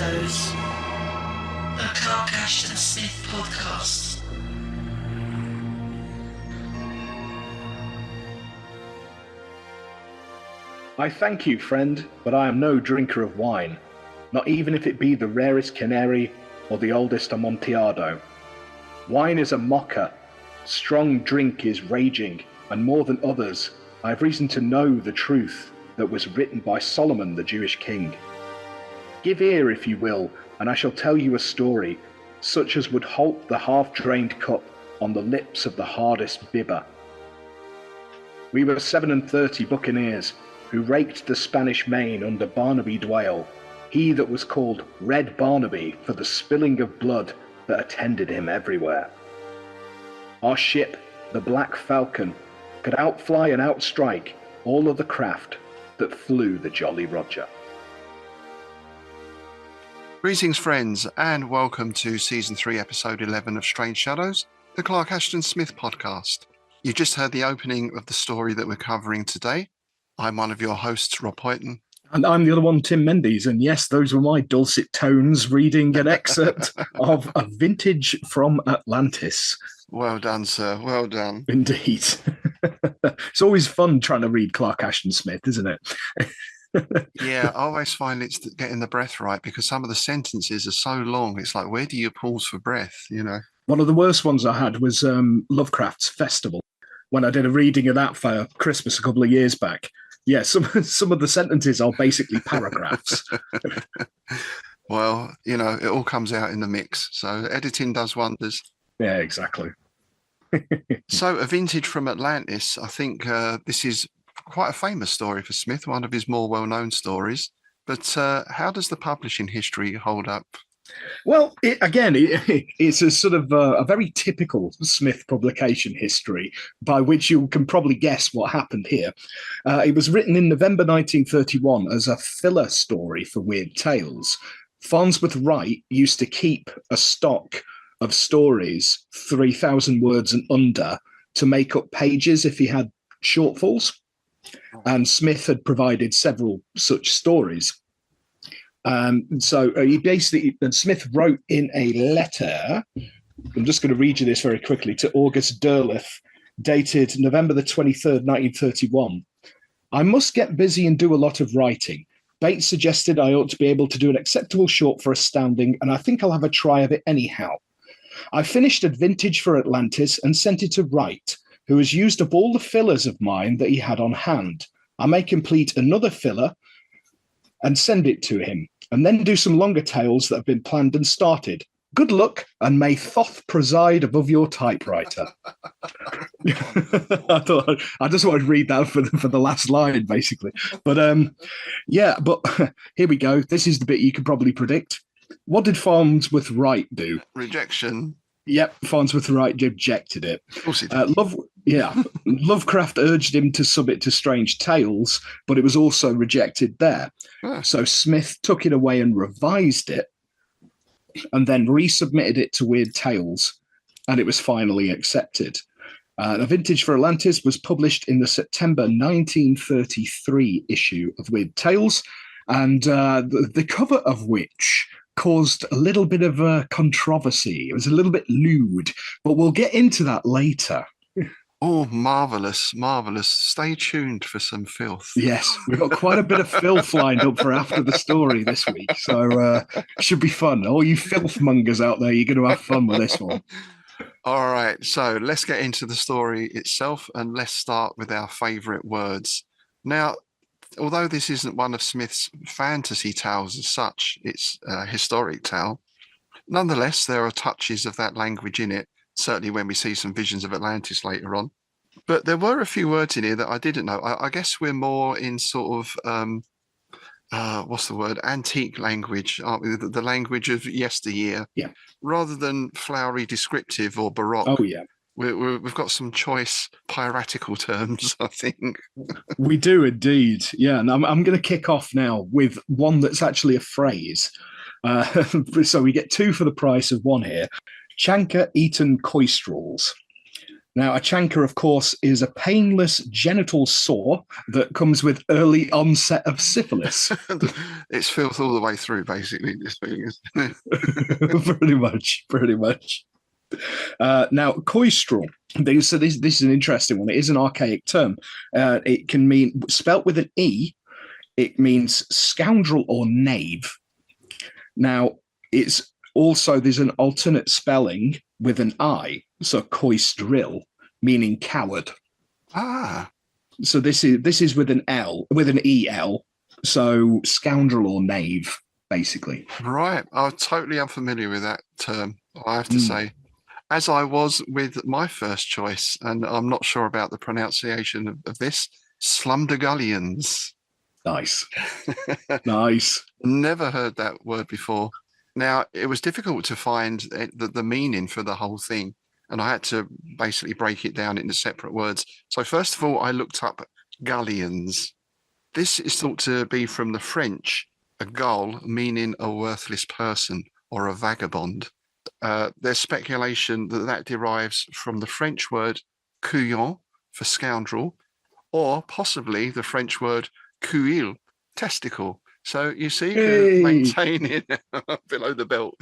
Shadows, a Clark Ashton Smith podcast. I thank you, friend, but I am no drinker of wine, not even if it be the rarest canary or the oldest Amontillado. Wine is a mocker, strong drink is raging, and more than others, I have reason to know the truth that was written by Solomon the Jewish king. Give ear, if you will, and I shall tell you a story, such as would halt the half-drained cup on the lips of the hardest bibber. We were 37 buccaneers, who raked the Spanish main under Barnaby Dwale, he that was called Red Barnaby for the spilling of blood that attended him everywhere. Our ship, the Black Falcon, could outfly and outstrike all of the craft that flew the Jolly Roger. Greetings, friends, and welcome to Season 3, Episode 11 of Strange Shadows, the Clark Ashton Smith podcast. You just heard the opening of the story that we're covering today. I'm one of your hosts, Rob Hoyton. And I'm the other one, Tim Mendes, and yes, those were my dulcet tones reading an excerpt of A Vintage From Atlantis. Well done, sir. Well done. Indeed. It's always fun trying to read Clark Ashton Smith, isn't it? Yeah, I always find it's getting the breath right because some of the sentences are so long. It's like, where do you pause for breath, you know? One of the worst ones I had was Lovecraft's Festival, when I did a reading of that for Christmas a couple of years back. Yeah, some of the sentences are basically paragraphs. Well, you know, it all comes out in the mix. So editing does wonders. Yeah, exactly. So A Vintage From Atlantis, I think this is quite a famous story for Smith, one of his more well-known stories. But how does the publishing history hold up? Well, it's a sort of a very typical Smith publication history, by which you can probably guess what happened here. It was written in November 1931 as a filler story for Weird Tales. Farnsworth Wright used to keep a stock of stories, 3,000 words and under, to make up pages if he had shortfalls. And Smith had provided several such stories. Smith wrote in a letter, I'm just going to read you this very quickly, to August Derleth, dated November the 23rd, 1931. I must get busy and do a lot of writing. Bates suggested I ought to be able to do an acceptable short for Astounding, and I think I'll have a try of it anyhow. I finished A Vintage for Atlantis and sent it to Wright, who has used up all the fillers of mine that he had on hand. I may complete another filler and send it to him, and then do some longer tales that have been planned and started. Good luck, and may Thoth preside above your typewriter. I just wanted to read that for the last line, basically. But here we go. This is the bit you could probably predict. What did Farnsworth Wright do? Rejection. Yep, Farnsworth Wright rejected it. Of course he did. Lovecraft urged him to submit to Strange Tales, but it was also rejected there. So Smith took it away and revised it, and then resubmitted it to Weird Tales, and it was finally accepted. A Vintage for Atlantis was published in the September 1933 issue of Weird Tales, and the cover of which caused a little bit of a controversy. It was a little bit lewd, but we'll get into that later. Oh, marvellous, marvellous. Stay tuned for some filth. Yes, we've got quite a bit of filth lined up for after the story this week, so should be fun. All you filth mongers out there, you're going to have fun with this one. All right, so let's get into the story itself, and let's start with our favourite words. Now, although this isn't one of Smith's fantasy tales as such, it's a historic tale. Nonetheless, there are touches of that language in it, certainly when we see some visions of Atlantis later on. But there were a few words in here that I didn't know. I guess we're more in sort of, antique language, aren't we? The language of yesteryear. Yeah. Rather than flowery descriptive or baroque. Oh, yeah. We've got some choice piratical terms, I think. We do indeed, yeah. And I'm going to kick off now with one that's actually a phrase. So we get two for the price of one here. Chanker eaten coistrels. Now, a chancre, of course, is a painless genital sore that comes with early onset of syphilis. It's filth all the way through, basically. This thing is. Pretty much. Now, coistrel. So this is an interesting one. It is an archaic term. It can mean, spelt with an E, it means scoundrel or knave. Now, it's also, there's an alternate spelling with an I, so coistrel, meaning coward. Ah. So this is with an L, with an EL, so scoundrel or knave, basically. Right. I'm totally unfamiliar with that term, I have to say. As I was with my first choice, and I'm not sure about the pronunciation of this, slumdegullions. Nice. Nice. Never heard that word before. Now, it was difficult to find the meaning for the whole thing, and I had to basically break it down into separate words. So first of all, I looked up gullions. This is thought to be from the French, a gull, meaning a worthless person or a vagabond. There's speculation that derives from the French word couillon for scoundrel, or possibly the French word couille, testicle. So you see, maintaining below the belt.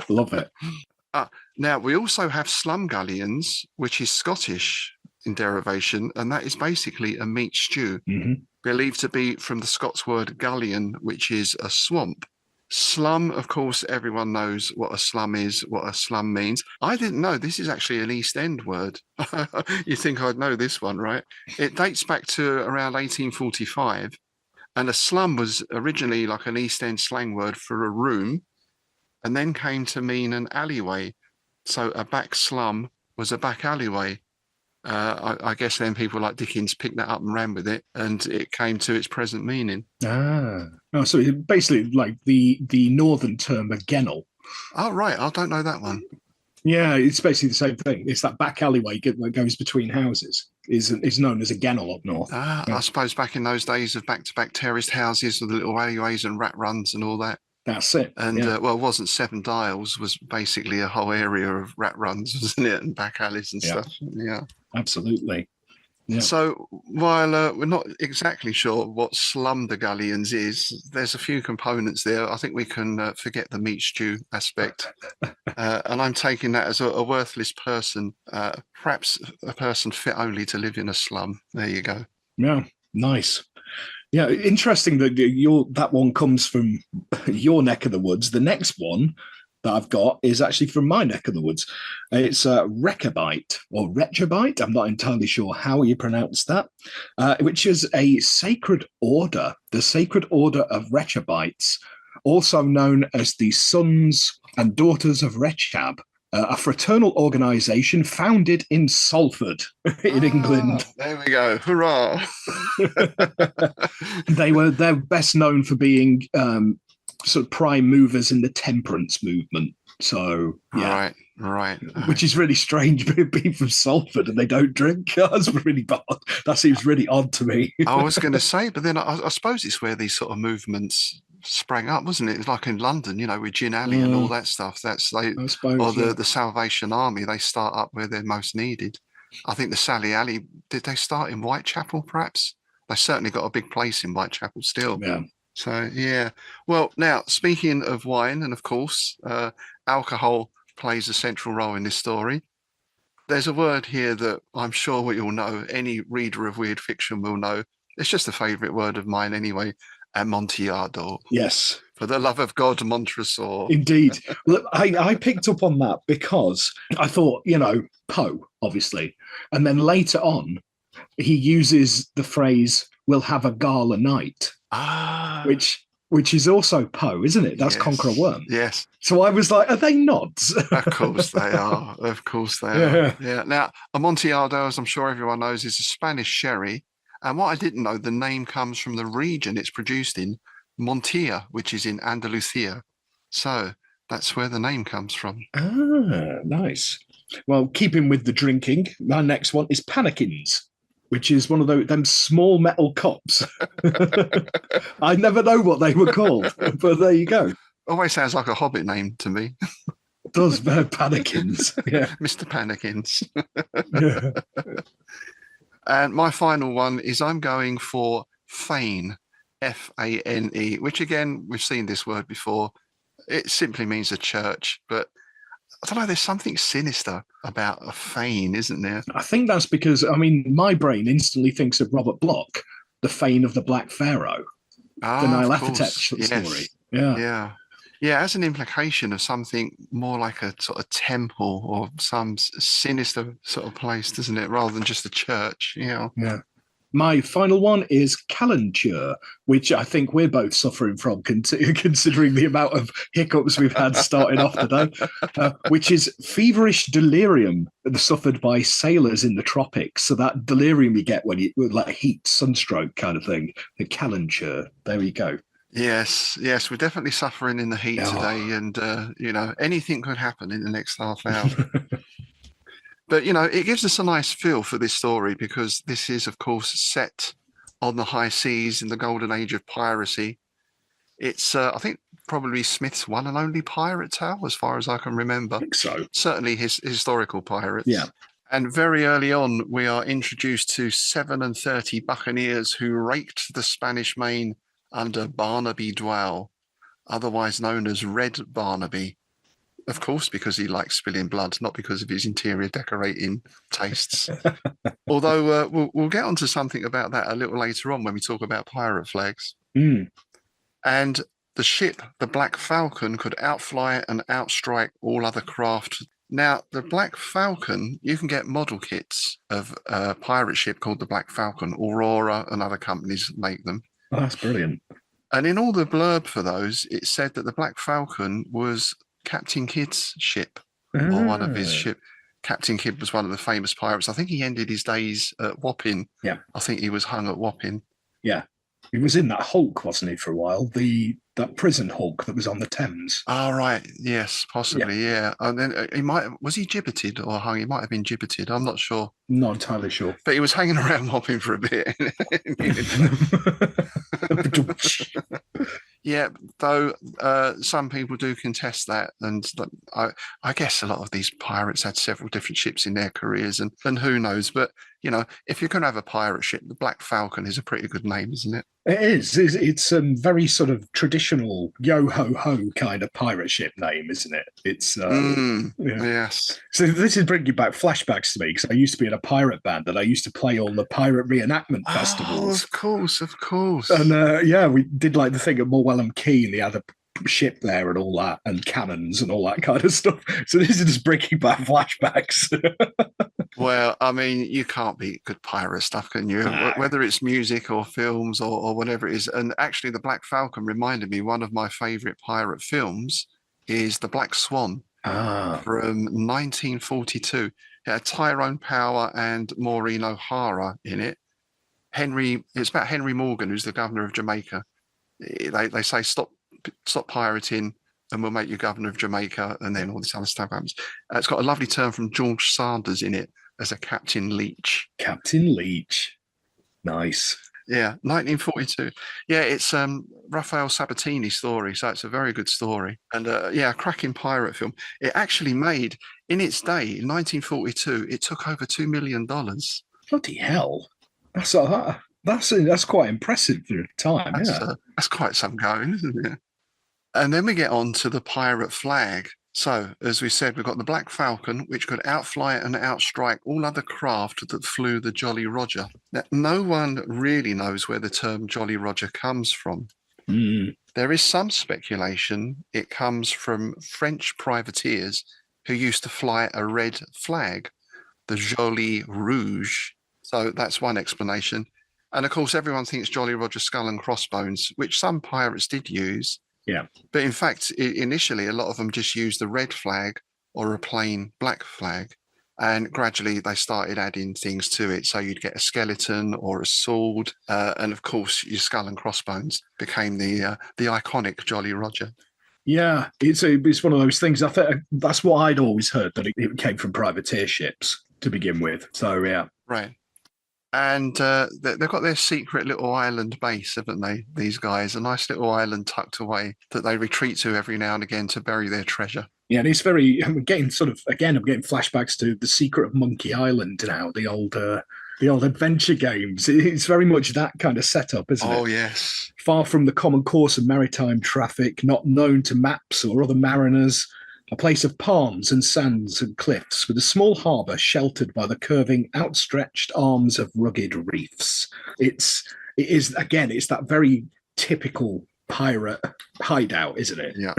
Love it. Now, we also have slumgullions, which is Scottish in derivation, and that is basically a meat stew, believed to be from the Scots word gullion, which is a swamp. Slum, of course, everyone knows what a slum is, what a slum means. I didn't know this is actually an East End word. You think I'd know this one, right? It dates back to around 1845, and a slum was originally like an East End slang word for a room, and then came to mean an alleyway. So a back slum was a back alleyway. I guess then people like Dickens picked that up and ran with it, and it came to its present meaning. So it's basically like the northern term a gennel. Oh, right. I don't know that one. Yeah, it's basically the same thing. It's that back alleyway that goes between houses is known as a gennel up north. I suppose back in those days of back-to-back terraced houses with the little alleyways and rat runs and all that. That's it. And well, it wasn't Seven Dials, was basically a whole area of rat runs, wasn't it? And back alleys and stuff. Yeah. Absolutely. Yeah. So while we're not exactly sure what slumdegullions is, there's a few components there. I think we can forget the meat stew aspect. And I'm taking that as a worthless person, perhaps a person fit only to live in a slum. There you go. Yeah, nice. Yeah, interesting that that one comes from your neck of the woods. The next one that I've got is actually from my neck of the woods. It's Rechabite or Rechabite. I'm not entirely sure how you pronounce that, which is a sacred order, the Sacred Order of Rechabites, also known as the Sons and Daughters of Rechab, a fraternal organisation founded in Salford in England. There we go. Hurrah. They're best known for being sort of prime movers in the temperance movement. So yeah, right. Which is really strange, being from Salford and they don't drink. That's really bad. That seems really odd to me. I was going to say, but then I suppose it's where these sort of movements sprang up, wasn't it? It's like in London, with Gin Alley and all that stuff. The Salvation Army. They start up where they're most needed. I think the Sally Alley, did they start in Whitechapel? Perhaps they certainly got a big place in Whitechapel still. Yeah. So, yeah. Well, now, speaking of wine, and of course, alcohol plays a central role in this story, there's a word here that I'm sure we all know. Any reader of weird fiction will know. It's just a favourite word of mine anyway. Amontillado. Yes. For the love of God, Montresor. Indeed. Look, I picked up on that because I thought, Poe, obviously. And then later on, he uses the phrase, "we'll have a gala night." Which is also Poe, isn't it? That's Conqueror Worm. Yes. So I was like, are they nods? Of course they are. Of course they are. Yeah. Now, Amontillado, as I'm sure everyone knows, is a Spanish sherry. And what I didn't know, the name comes from the region it's produced in, Montilla, which is in Andalusia. So that's where the name comes from. Ah, nice. Well, keeping with the drinking, my next one is panakins, which is one of them small metal cups. I never know what they were called, but there you go. Always sounds like a Hobbit name to me. Does panakins? Yeah. Mr. Panakins. Yeah. And my final one is I'm going for Fane, Fane, which again, we've seen this word before. It simply means a church, but I don't know, there's something sinister about a fane, isn't there? I think that's because, I mean, my brain instantly thinks of Robert Bloch, the Fane of the Black Pharaoh, the Of Nyarlathotep course. story. Yes. Yeah. Yeah. Yeah, as an implication of something more like a sort of temple or some sinister sort of place, doesn't it? Rather than just a church, you know. Yeah. My final one is calenture, which I think we're both suffering from, considering the amount of hiccups we've had starting off today, which is feverish delirium suffered by sailors in the tropics. So that delirium you get when you like heat, sunstroke kind of thing. The calenture. There we go. Yes, we're definitely suffering in the heat today, and you know, anything could happen in the next half hour. But you know, it gives us a nice feel for this story because this is, of course, set on the high seas in the golden age of piracy. It's, I think, probably Smith's one and only pirate tale, as far as I can remember. I think so. Certainly his historical pirates. Yeah. And very early on, we are introduced to 37 buccaneers who raked the Spanish Main under Barnaby Dwell, otherwise known as Red Barnaby. Of course, because he likes spilling blood, not because of his interior decorating tastes. Although we'll get onto something about that a little later on when we talk about pirate flags. Mm. And the ship, the Black Falcon, could outfly and outstrike all other craft. Now, the Black Falcon, you can get model kits of a pirate ship called the Black Falcon. Aurora and other companies make them. Oh, that's brilliant. And in all the blurb for those, it said that the Black Falcon was Captain Kidd's ship, or one of his ship. Captain Kidd was one of the famous pirates. I think he ended his days at Wapping. Yeah. I think he was hung at Wapping. Yeah. He was in that Hulk, wasn't he, for a while? That prison Hulk that was on the Thames. Oh, right. Yes, possibly, yeah. And then was he gibbeted or hung? He might have been gibbeted. I'm not sure. Not entirely sure. But he was hanging around Wapping for a bit. Yeah, though some people do contest that, and I guess a lot of these pirates had several different ships in their careers, and who knows? But you know, if you're going to have a pirate ship, the Black Falcon is a pretty good name, isn't it? It is. It's very sort of traditional yo ho ho kind of pirate ship name, isn't it? It's yes. So this is bringing back flashbacks to me because I used to be in a pirate band and I used to play all the pirate reenactment festivals. Of course. And yeah, we did like the thing at Morwellham Quay and the other ship there and all that, and cannons and all that kind of stuff. So this is just bringing back flashbacks. Well, I mean, you can't beat good pirate stuff, can you? No. Whether it's music or films or whatever it is. And actually, the Black Falcon reminded me one of my favourite pirate films is The Black Swan from 1942. It had Tyrone Power and Maureen O'Hara in it. It's about Henry Morgan, who's the governor of Jamaica. They say stop pirating and we'll make you governor of Jamaica, and then all this other stuff happens. It's got a lovely term from George Sanders in it as a Captain Leach. Captain Leach. Nice. Yeah, 1942. Yeah, it's Raphael Sabatini's story, so it's a very good story. And yeah, a cracking pirate film. It actually made, in its day, in 1942, it took over $2 million. Bloody hell. That's quite impressive for the time. That's quite some going, isn't it? And then we get on to the pirate flag. So, as we said, we've got the Black Falcon, which could outfly and outstrike all other craft that flew the Jolly Roger. Now, no one really knows where the term Jolly Roger comes from. There is some speculation it comes from French privateers who used to fly a red flag, the Jolly Rouge. So that's one explanation. And of course, everyone thinks Jolly Roger skull and crossbones, which some pirates did use. Yeah. But in fact, initially, a lot of them just used the red flag or a plain black flag. And gradually they started adding things to it. So you'd get a skeleton or a sword. And of course, your skull and crossbones became the iconic Jolly Roger. Yeah, it's one of those things. I think that's what I'd always heard, that it came from privateer ships to begin with. So, yeah. Right. And they've got their secret little island base, haven't they, these guys? A nice little island tucked away that they retreat to every now and again to bury their treasure. Yeah, and I'm getting flashbacks to The Secret of Monkey Island now, the old adventure games. It's very much that kind of setup, isn't it? Oh, yes. Far from the common course of maritime traffic, not known to maps or other mariners, a place of palms and sands and cliffs with a small harbour sheltered by the curving, outstretched arms of rugged reefs. It's that very typical pirate hideout, isn't it? Yeah.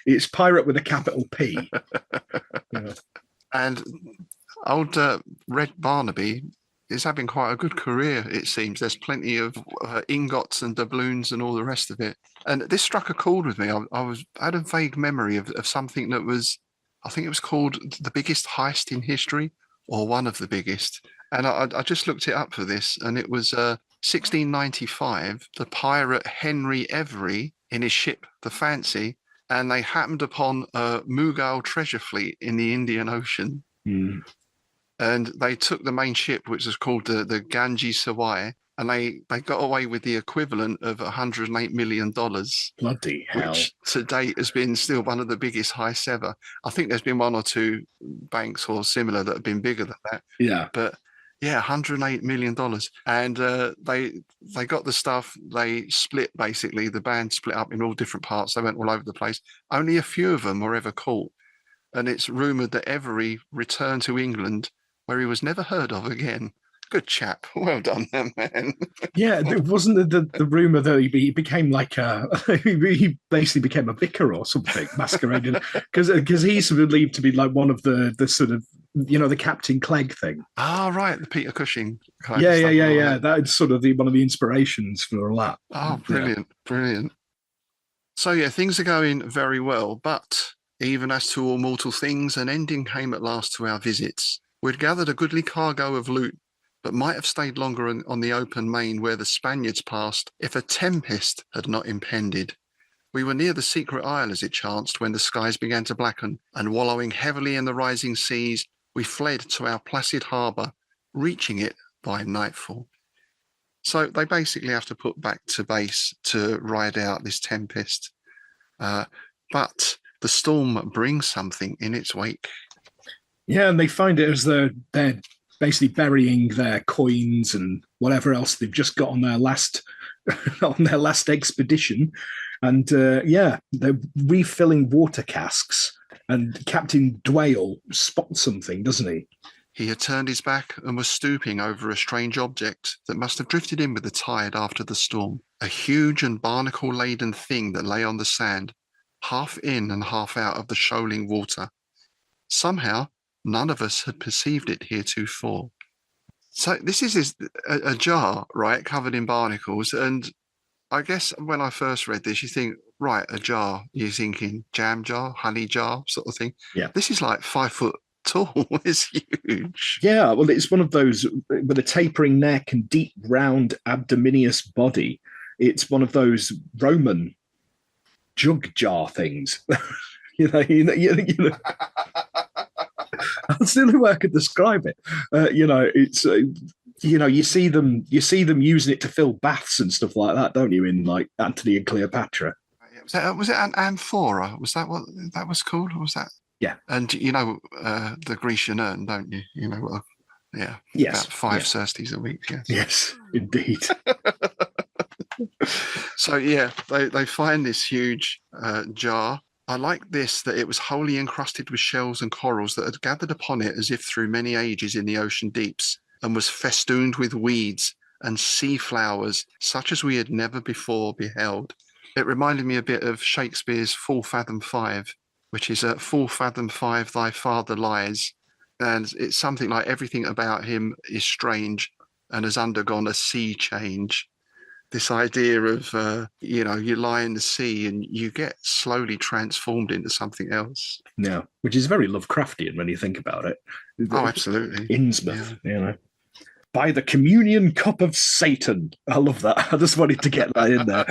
It's pirate with a capital P. Yeah. And old Red Barnaby is having quite a good career, it seems. There's plenty of ingots and doubloons and all the rest of it. And this struck a chord with me. I had a vague memory of something that was, I think it was called the biggest heist in history, or one of the biggest. And I just looked it up for this, and it was 1695, the pirate Henry Every in his ship, the Fancy, and they happened upon a Mughal treasure fleet in the Indian Ocean. Mm. And they took the main ship, which was called the Ganges Sawai, and they got away with the equivalent of $108 million. Bloody hell. Which to date has been still one of the biggest heists ever. I think there's been one or two banks or similar that have been bigger than that. Yeah. But yeah, $108 million. And they got the stuff, they split basically, the band split up in all different parts. They went all over the place. Only a few of them were ever caught. And it's rumoured that Every returned to England, where he was never heard of again. Good chap. Well done, man. Yeah, it wasn't the rumour that he became like he basically became a vicar or something, masquerading, because he's believed to be like one of the sort of, the Captain Clegg thing. Ah, right, the Peter Cushing kind yeah, of stuff. Yeah. That's sort of one of the inspirations for all that. Oh, brilliant. So yeah, things are going very well, but even as to all mortal things, an ending came at last to our visits. We'd gathered a goodly cargo of loot, but might have stayed longer on the open main where the Spaniards passed if a tempest had not impended. We were near the secret isle as it chanced when the skies began to blacken, and wallowing heavily in the rising seas, we fled to our placid harbour, reaching it by nightfall. So they basically have to put back to base to ride out this tempest. But the storm brings something in its wake. Yeah, and they find it as they're basically burying their coins and whatever else they've just got on their last expedition. And they're refilling water casks. And Captain Dwale spots something, doesn't he? He had turned his back and was stooping over a strange object that must have drifted in with the tide after the storm. A huge and barnacle-laden thing that lay on the sand, half in and half out of the shoaling water. Somehow, none of us had perceived it heretofore. So this is a jar, right, covered in barnacles. And I guess when I first read this, you think, right, a jar, you're thinking jam jar, honey jar sort of thing. Yeah. This is like 5 foot tall. It's huge. Yeah, well, it's one of those with a tapering neck and deep, round, abdominous body. It's one of those Roman jug jar things. you know. That's the only way I could describe it. It's you see them using it to fill baths and stuff like that, don't you? In like Antony and Cleopatra. Was it an amphora? Was that what that was called? Or was that? Yeah. And the Grecian urn, don't you? Yeah. Yes. About 5 sersties a week. Yes. Yes, indeed. So yeah, they find this huge jar. I like this, that it was wholly encrusted with shells and corals that had gathered upon it as if through many ages in the ocean deeps, and was festooned with weeds and sea flowers such as we had never before beheld. It reminded me a bit of Shakespeare's Full Fathom 5, which is Full Fathom 5 thy father lies. And it's something like everything about him is strange and has undergone a sea change. This idea of, you lie in the sea and you get slowly transformed into something else. Yeah, which is very Lovecraftian when you think about it. Oh, absolutely. Innsmouth, By the communion cup of Satan. I love that. I just wanted to get that in there.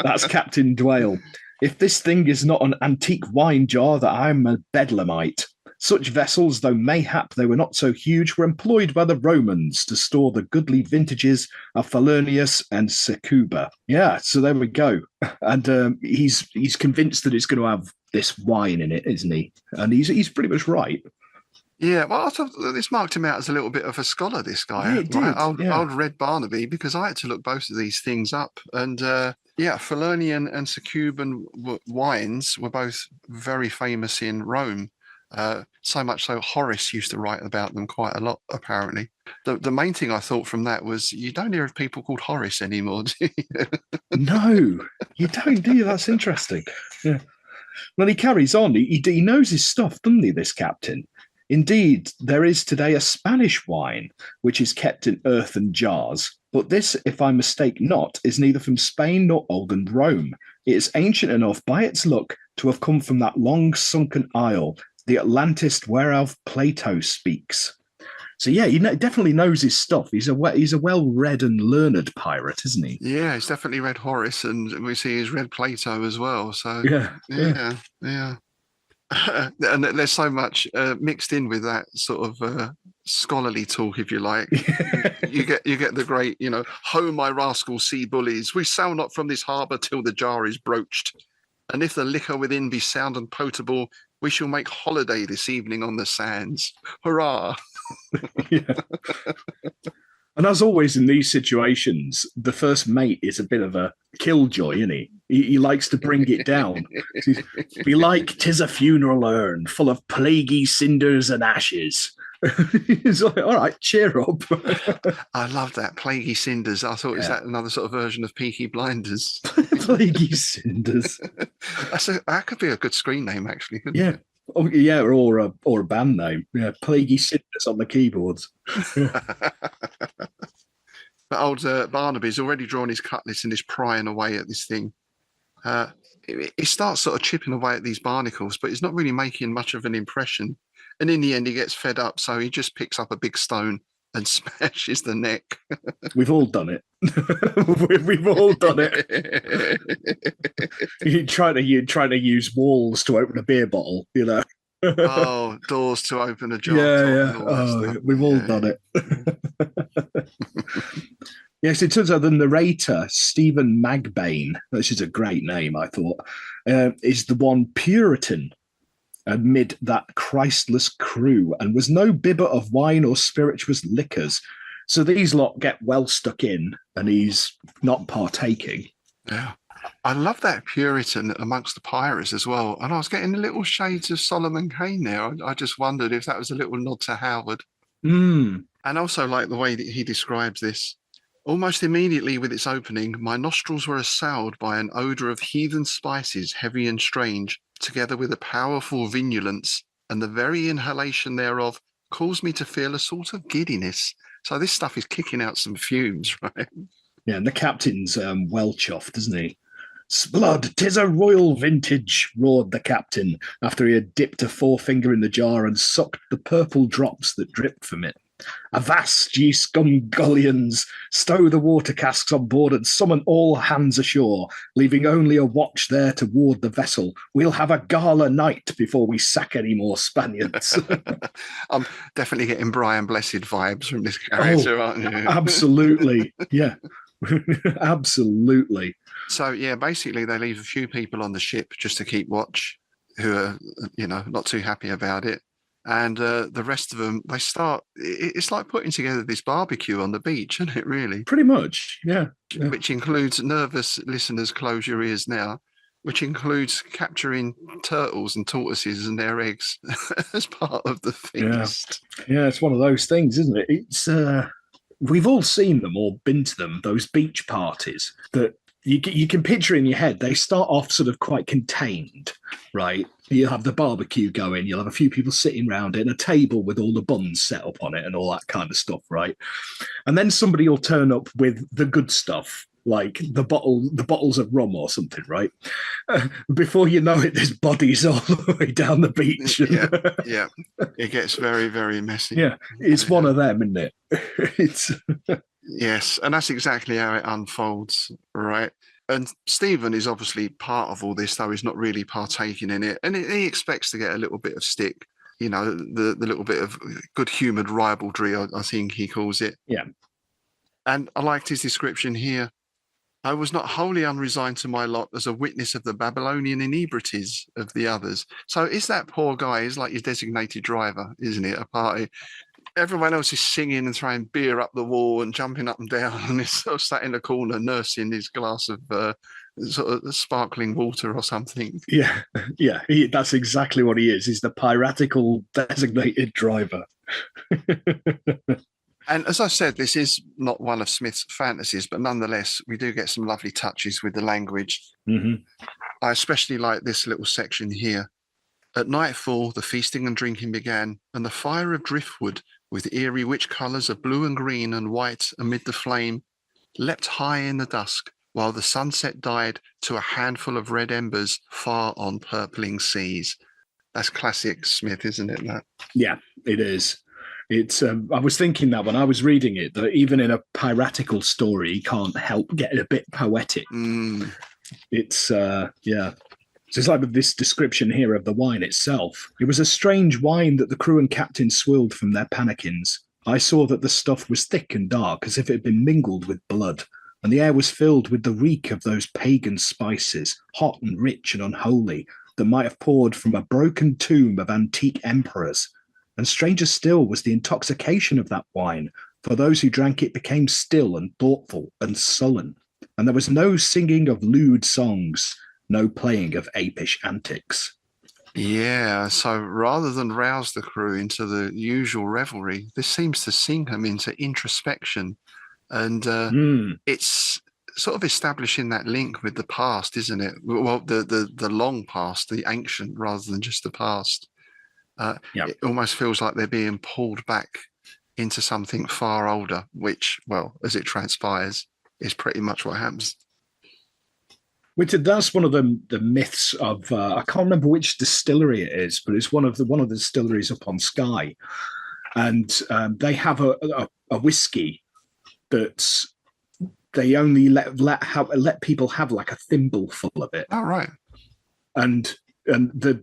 That's Captain Dwale. If this thing is not an antique wine jar, that I'm a bedlamite. Such vessels, though mayhap they were not so huge, were employed by the Romans to store the goodly vintages of Falernius and Secuba. Yeah, so there we go. And he's convinced that it's going to have this wine in it, isn't he? And he's pretty much right. Yeah, well, I thought this marked him out as a little bit of a scholar, this guy. Yeah, it did, Old Red Barnaby, because I had to look both of these things up. And Falernian and Succuban wines were both very famous in Rome. So much so Horace used to write about them quite a lot, apparently. The main thing I thought from that was you don't hear of people called Horace anymore, do you? No, you don't, do you? That's interesting. Yeah. Well, he carries on. He knows his stuff, doesn't he, this captain? Indeed, there is today a Spanish wine, which is kept in earthen jars. But this, if I mistake not, is neither from Spain nor olden Rome. It is ancient enough by its look to have come from that long sunken isle, the Atlantis whereof Plato speaks. So yeah, he definitely knows his stuff. He's a well-read and learned pirate, isn't he? Yeah, he's definitely read Horace, and we see he's read Plato as well. So yeah. And there's so much mixed in with that sort of scholarly talk, if you like. you get the great, ho, my rascal sea bullies, we sail not from this harbour till the jar is broached, and if the liquor within be sound and potable, we shall make holiday this evening on the sands. Hurrah! Yeah. And as always in these situations, the first mate is a bit of a killjoy, isn't he? He likes to bring it down. Be like 'tis a funeral urn full of plaguey cinders and ashes. He's like, all right, cheer up. I love that, plaguey cinders. I thought, is that another sort of version of Peaky Blinders? Plaguey cinders. That could be a good screen name, actually. Yeah. It? Oh, yeah, or a band name. Yeah, Plaguey Cinders on the keyboards. But old Barnaby's already drawn his cutlass and is prying away at this thing. He starts sort of chipping away at these barnacles, but he's not really making much of an impression. And in the end, he gets fed up, so he just picks up a big stone and smashes the neck. We've all done it. We've all done it. You're trying to use walls to open a beer bottle, Oh, doors to open a jar. Yeah. Oh, we've all done it. Yes, it turns out the narrator, Stephen Magbane, which is a great name, I thought, is the one Puritan amid that Christless crew, and was no bibber of wine or spirituous liquors. So these lot get well stuck in, and he's not partaking. Yeah. I love that Puritan amongst the pirates as well. And I was getting little shades of Solomon Kane there. I just wondered if that was a little nod to Howard. Mm. And also like the way that he describes this. Almost immediately with its opening, my nostrils were assailed by an odour of heathen spices, heavy and strange, together with a powerful vinulence, and the very inhalation thereof caused me to feel a sort of giddiness. So this stuff is kicking out some fumes, right? Yeah, and the captain's well chuffed, isn't he? "Sblood, 'tis a royal vintage," roared the captain, after he had dipped a forefinger in the jar and sucked the purple drops that dripped from it. "Avast, ye scumgullions! Stow the water casks on board and summon all hands ashore, leaving only a watch there to ward the vessel. We'll have a gala night before we sack any more Spaniards." I'm definitely getting Brian Blessed vibes from this character, aren't you? Absolutely. Yeah. Absolutely. So, yeah, basically they leave a few people on the ship just to keep watch who are, not too happy about it. And the rest of them, they start, it's like putting together this barbecue on the beach, isn't it, really? Pretty much, yeah. Which includes, nervous listeners, close your ears now, which includes capturing turtles and tortoises and their eggs as part of the feast. Yeah, it's one of those things, isn't it? It's we've all seen them or been to them, those beach parties that you can picture in your head. They start off sort of quite contained, right? You'll have the barbecue going, you'll have a few people sitting around it, and a table with all the buns set up on it and all that kind of stuff, right? And then somebody will turn up with the good stuff, like the bottles of rum or something, right? Before you know it, there's bodies all the way down the beach. Yeah. It gets very, very messy. Yeah, it's one of them, isn't it? It's yes, and that's exactly how it unfolds, right? And Stephen is obviously part of all this, though he's not really partaking in it, and he expects to get a little bit of stick, the little bit of good-humoured ribaldry, I think he calls it. Yeah. And I liked his description here. I was not wholly unresigned to my lot as a witness of the Babylonian inebrieties of the others. So is that poor guy is like your designated driver, isn't it? A party. Everyone else is singing and throwing beer up the wall and jumping up and down, and he's sort of sat in the corner nursing his glass of sort of sparkling water or something. Yeah, yeah, that's exactly what he is. He's the piratical designated driver. And as I said, this is not one of Smith's fantasies, but nonetheless, we do get some lovely touches with the language. Mm-hmm. I especially like this little section here. At nightfall, the feasting and drinking began, and the fire of driftwood, with eerie witch colours of blue and green and white amid the flame, leapt high in the dusk, while the sunset died to a handful of red embers far on purpling seas. That's classic Smith, isn't it, Matt? Yeah, it is. It's. I was thinking that when I was reading it, that even in a piratical story, you can't help get a bit poetic. It's yeah. So it's like this description here of the wine itself. It was a strange wine that the crew and captain swilled from their panakins. I saw that the stuff was thick and dark, as if it had been mingled with blood, and the air was filled with the reek of those pagan spices, hot and rich and unholy, that might have poured from a broken tomb of antique emperors. And stranger still was the intoxication of that wine, for those who drank it became still and thoughtful and sullen. And there was no singing of lewd songs, no playing of apish antics. Yeah, so rather than rouse the crew into the usual revelry, this seems to sink them into introspection. And it's sort of establishing that link with the past, isn't it? Well, the long past, the ancient, rather than just the past. It almost feels like they're being pulled back into something far older, which, well, as it transpires, is pretty much what happens. That's one of the myths of I can't remember which distillery it is, but it's one of the distilleries up on Skye, and they have a whiskey that they only let people have like a thimbleful of it. Oh, right. And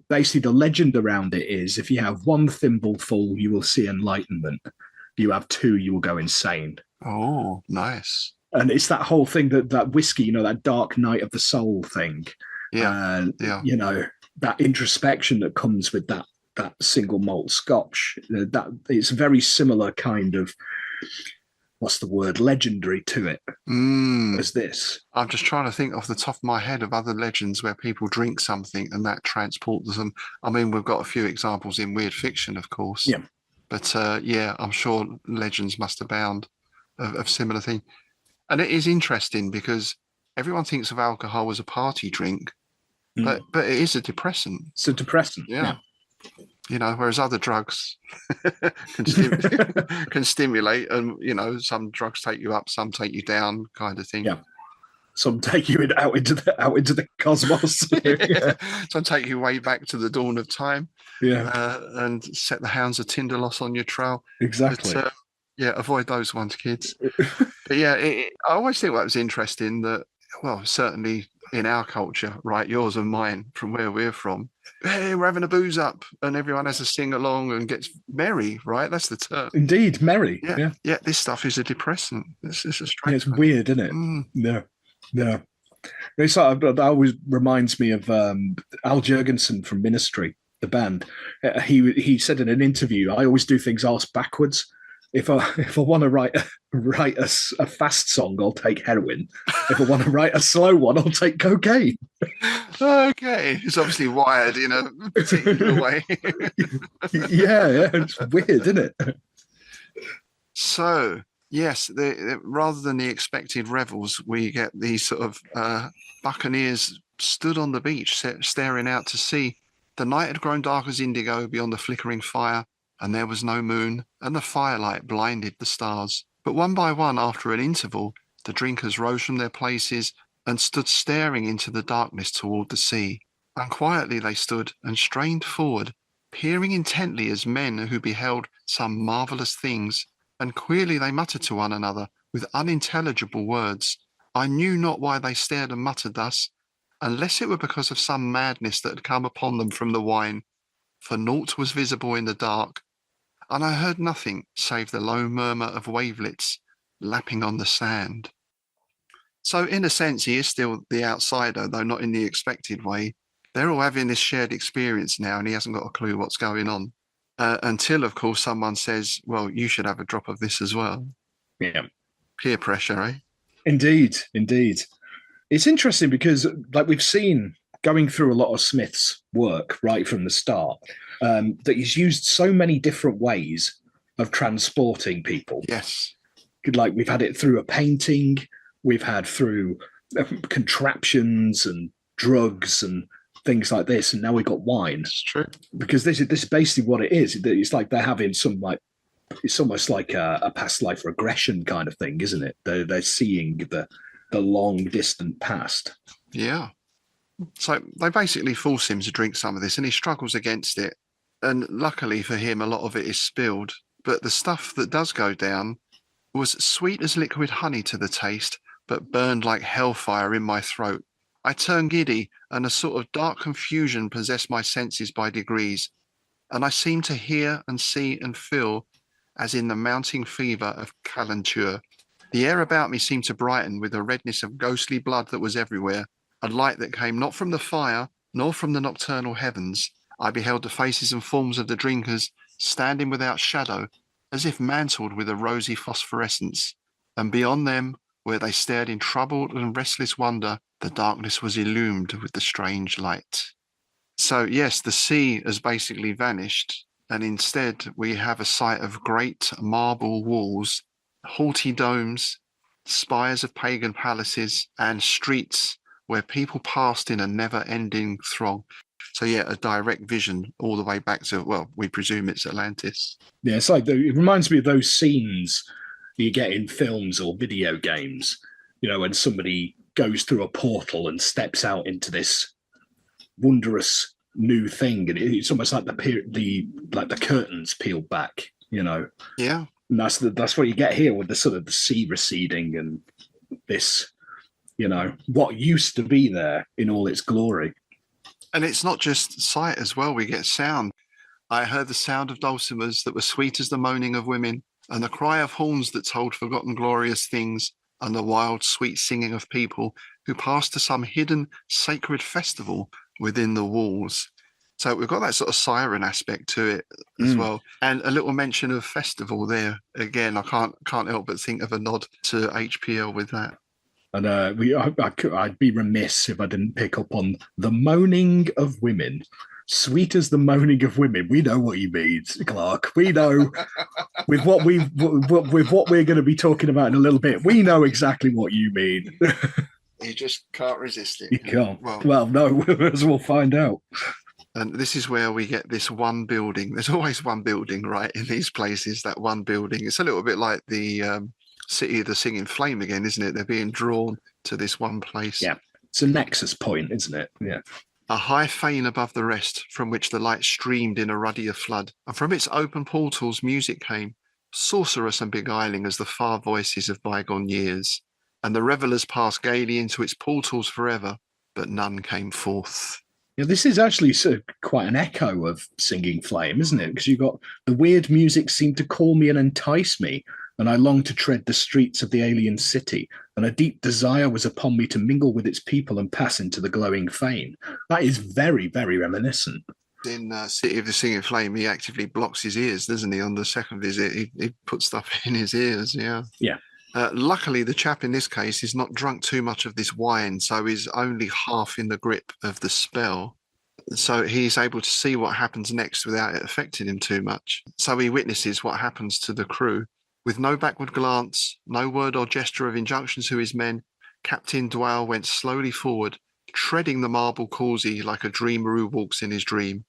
basically the legend around it is if you have one thimbleful, you will see enlightenment. If you have two, you will go insane. Oh, nice. And it's that whole thing that whiskey, that dark night of the soul thing. Yeah. That introspection that comes with that single malt Scotch. That it's very similar kind of, what's the word, legendary to it as this. I'm just trying to think off the top of my head of other legends where people drink something and that transports them. I mean, we've got a few examples in weird fiction, of course. Yeah. But I'm sure legends must abound of similar things. And it is interesting because everyone thinks of alcohol as a party drink, but it is a depressant. It's a depressant. Yeah. Whereas other drugs can stimulate, and some drugs take you up, some take you down, kind of thing. Yeah. Some take you out into the cosmos. Some take you way back to the dawn of time. Yeah. And set the hounds of Tinderloss on your trail. Exactly. But, avoid those ones, kids. But I always think that was interesting that, well, certainly in our culture, right, yours and mine, from where we're from, hey, we're having a booze up and everyone has a sing along and gets merry, right? That's the term. Indeed, merry. Yeah, this stuff is a depressant. This is a strange. It's weird, isn't it? No. It always reminds me of Al Jurgensen from Ministry, the band. He said in an interview, I always do things arse backwards. If I want to write a fast song, I'll take heroin. If I want to write a slow one, I'll take cocaine. Okay, it's obviously wired in a particular way. yeah, it's weird, isn't it? So yes, rather than the expected revels, we get these sort of buccaneers stood on the beach, staring out to sea. The night had grown dark as indigo beyond the flickering fire, and there was no moon, and the firelight blinded the stars. But one by one, after an interval, the drinkers rose from their places and stood staring into the darkness toward the sea. And quietly they stood and strained forward, peering intently as men who beheld some marvellous things, and queerly they muttered to one another with unintelligible words. I knew not why they stared and muttered thus, unless it were because of some madness that had come upon them from the wine, for naught was visible in the dark, and I heard nothing save the low murmur of wavelets lapping on the sand. So in a sense, he is still the outsider, though not in the expected way. They're all having this shared experience now, and he hasn't got a clue what's going on. Until, of course, someone says, well, you should have a drop of this as well. Yeah. Peer pressure, eh? Indeed, indeed. It's interesting because, like, we've seen going through a lot of Smith's work right from the start, that he's used so many different ways of transporting people. Yes. Like, we've had it through a painting, we've had through contraptions and drugs and things like this, and now we've got wine. It's true. Because this is basically what it is. It's like they're having some, like, it's almost like a past life regression kind of thing, isn't it? They're seeing the long distant past. Yeah. So they basically force him to drink some of this, and he struggles against it. And luckily for him, a lot of it is spilled. But the stuff that does go down was sweet as liquid honey to the taste, but burned like hellfire in my throat. I turned giddy, and a sort of dark confusion possessed my senses by degrees, and I seemed to hear and see and feel as in the mounting fever of calenture. The air about me seemed to brighten with a redness of ghostly blood that was everywhere, a light that came not from the fire, nor from the nocturnal heavens. I beheld the faces and forms of the drinkers standing without shadow, as if mantled with a rosy phosphorescence, and beyond them, where they stared in troubled and restless wonder, the darkness was illumined with the strange light. So yes, the sea has basically vanished, and instead we have a sight of great marble walls, haughty domes, spires of pagan palaces, and streets where people passed in a never-ending throng. So yeah, a direct vision all the way back to, well, we presume it's Atlantis. Yeah, it's like it reminds me of those scenes you get in films or video games, when somebody goes through a portal and steps out into this wondrous new thing, and it's almost like the curtains peeled back, Yeah. And that's what you get here with the sort of the sea receding and this, what used to be there in all its glory. And it's not just sight as well, we get sound. I heard the sound of dulcimers that were sweet as the moaning of women, and the cry of horns that told forgotten glorious things, and the wild sweet singing of people who passed to some hidden sacred festival within the walls. So we've got that sort of siren aspect to it as well. And a little mention of festival there. Again, I can't help but think of a nod to HPL with that. And I'd be remiss if I didn't pick up on the moaning of women. Sweet as the moaning of women. We know what you mean, Clark. We know with what we're going to be talking about in a little bit. We know exactly what you mean. You just can't resist it. You can't. Well, no, as we'll find out. And this is where we get this one building. There's always one building, right, in these places, that one building. It's a little bit like the City of the Singing Flame again, isn't it? They're being drawn to this one place. Yeah, it's a nexus point, isn't it? Yeah. A high fane above the rest, from which the light streamed in a ruddier flood, and from its open portals music came, sorcerous and beguiling as the far voices of bygone years. And the revellers passed gaily into its portals forever, but none came forth. Yeah, this is actually sort of quite an echo of Singing Flame, isn't it? Because you've got the weird music seemed to call me and entice me, and I longed to tread the streets of the alien city, and a deep desire was upon me to mingle with its people and pass into the glowing fane. That is very, very reminiscent. In City of the Singing Flame, he actively blocks his ears, doesn't he? On the second visit, he puts stuff in his ears, yeah. Yeah. Luckily, the chap in this case is not drunk too much of this wine, so he's only half in the grip of the spell. So he's able to see what happens next without it affecting him too much. So he witnesses what happens to the crew. With no backward glance, no word or gesture of injunction to his men, Captain Dwell went slowly forward, treading the marble causey like a dreamer who walks in his dream.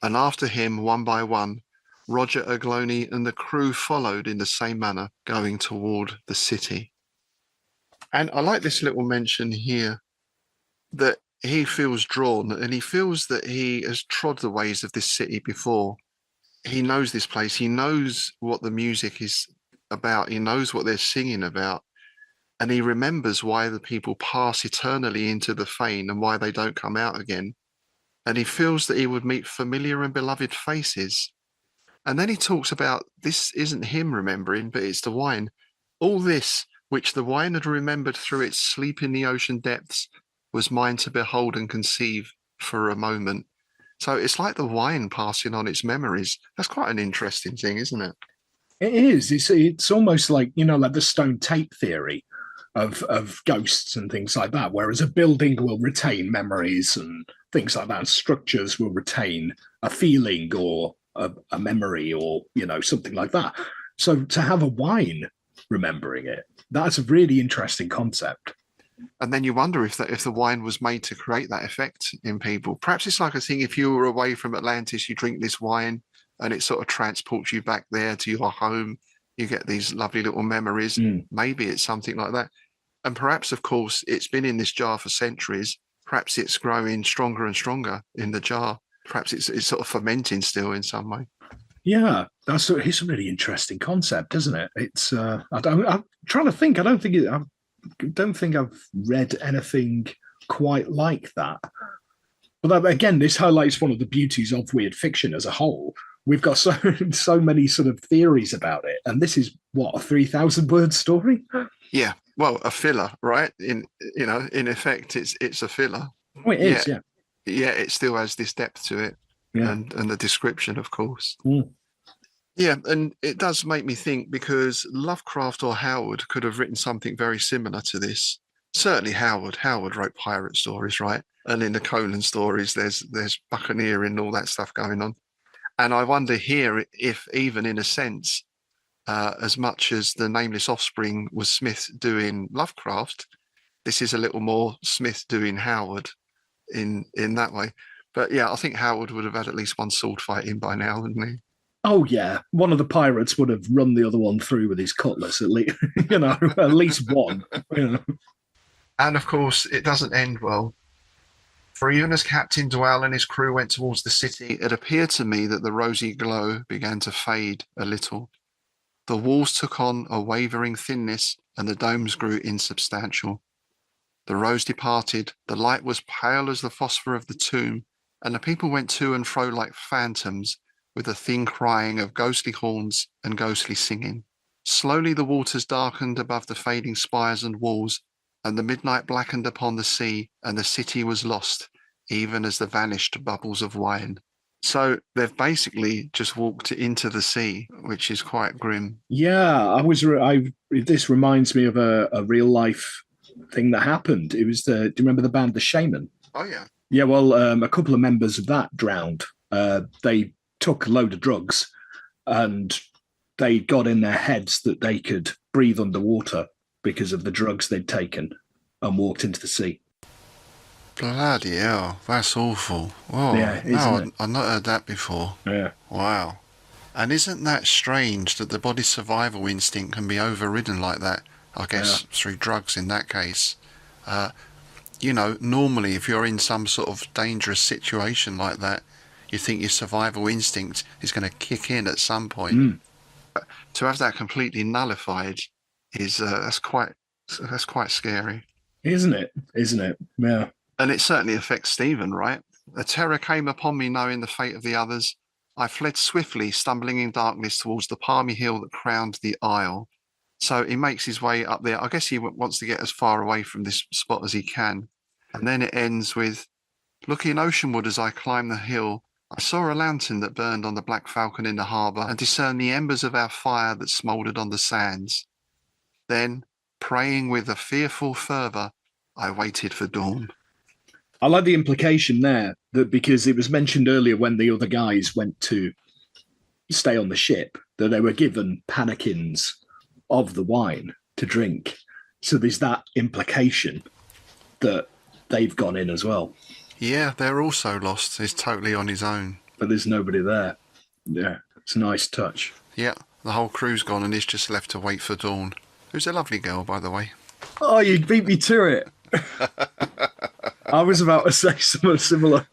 And after him, one by one, Roger Agloni and the crew followed in the same manner, going toward the city. And I like this little mention here that he feels drawn, and he feels that he has trod the ways of this city before. He knows this place. He knows what the music is about. He knows what they're singing about. And he remembers why the people pass eternally into the fane and why they don't come out again. And he feels that he would meet familiar and beloved faces. And then he talks about this isn't him remembering, but it's the wine. All this which the wine had remembered through its sleep in the ocean depths, was mine to behold and conceive for a moment. So it's like the wine passing on its memories. That's quite an interesting thing, isn't it? It is. It's almost like, like the stone tape theory of ghosts and things like that, whereas a building will retain memories and things like that. Structures will retain a feeling or a memory or, something like that. So to have a wine remembering it, that's a really interesting concept. And then you wonder if the wine was made to create that effect in people. Perhaps it's like a thing, if you were away from Atlantis, you drink this wine and it sort of transports you back there to your home. You get these lovely little memories. Maybe it's something like that. And perhaps, of course, it's been in this jar for centuries. Perhaps it's growing stronger and stronger in the jar. Perhaps it's sort of fermenting still in some way. Yeah, it's a really interesting concept, isn't it? It's I'm trying to think. I don't think I've read anything quite like that. But again, this highlights one of the beauties of weird fiction as a whole. We've got so many sort of theories about it, and this is what, a 3,000-word story? Yeah, well, a filler, right? In effect, it's a filler. Oh, it is, yeah. Yeah, it still has this depth to it, yeah. and the description, of course. Yeah, and it does make me think, because Lovecraft or Howard could have written something very similar to this. Certainly Howard wrote pirate stories, right? And in the Conan stories, there's buccaneering and all that stuff going on. And I wonder here if, even in a sense, as much as the Nameless Offspring was Smith doing Lovecraft, this is a little more Smith doing Howard in that way. But yeah, I think Howard would have had at least one sword fight in by now, wouldn't he? Oh yeah, one of the pirates would have run the other one through with his cutlass, at least, at least one. And of course, it doesn't end well. For even as Captain Dwell and his crew went towards the city, it appeared to me that the rosy glow began to fade a little. The walls took on a wavering thinness, and the domes grew insubstantial. The rose departed, the light was pale as the phosphor of the tomb, and the people went to and fro like phantoms, with a thin crying of ghostly horns and ghostly singing. Slowly the waters darkened above the fading spires and walls, and the midnight blackened upon the sea, and the city was lost, even as the vanished bubbles of wine. So they've basically just walked into the sea, which is quite grim. Yeah, this reminds me of a real life thing that happened. It was do you remember the band The Shaman? Oh yeah. Yeah, well, a couple of members of that drowned. They took a load of drugs, and they got in their heads that they could breathe underwater because of the drugs they'd taken, and walked into the sea. Bloody hell, that's awful. Oh, yeah, no, I've not heard that before. Yeah. Wow. And isn't that strange that the body's survival instinct can be overridden like that? I guess through drugs in that case. Normally if you're in some sort of dangerous situation like that, you think your survival instinct is going to kick in at some point. But to have that completely nullified is that's quite scary. Isn't it? Yeah. And it certainly affects Stephen, right? A terror came upon me knowing the fate of the others. I fled swiftly, stumbling in darkness towards the palmy hill that crowned the isle. So he makes his way up there. I guess he wants to get as far away from this spot as he can. And then it ends with, looking oceanward as I climbed the hill, I saw a lantern that burned on the Black Falcon in the harbour and discerned the embers of our fire that smouldered on the sands. Then, praying with a fearful fervour, I waited for dawn. I like the implication there, that because it was mentioned earlier when the other guys went to stay on the ship, that they were given panakins of the wine to drink. So there's that implication that they've gone in as well. Yeah, they're also lost. He's totally on his own. But there's nobody there. Yeah, it's a nice touch. Yeah, the whole crew's gone and he's just left to wait for dawn. Who's a lovely girl, by the way. Oh, you beat me to it. I was about to say something similar.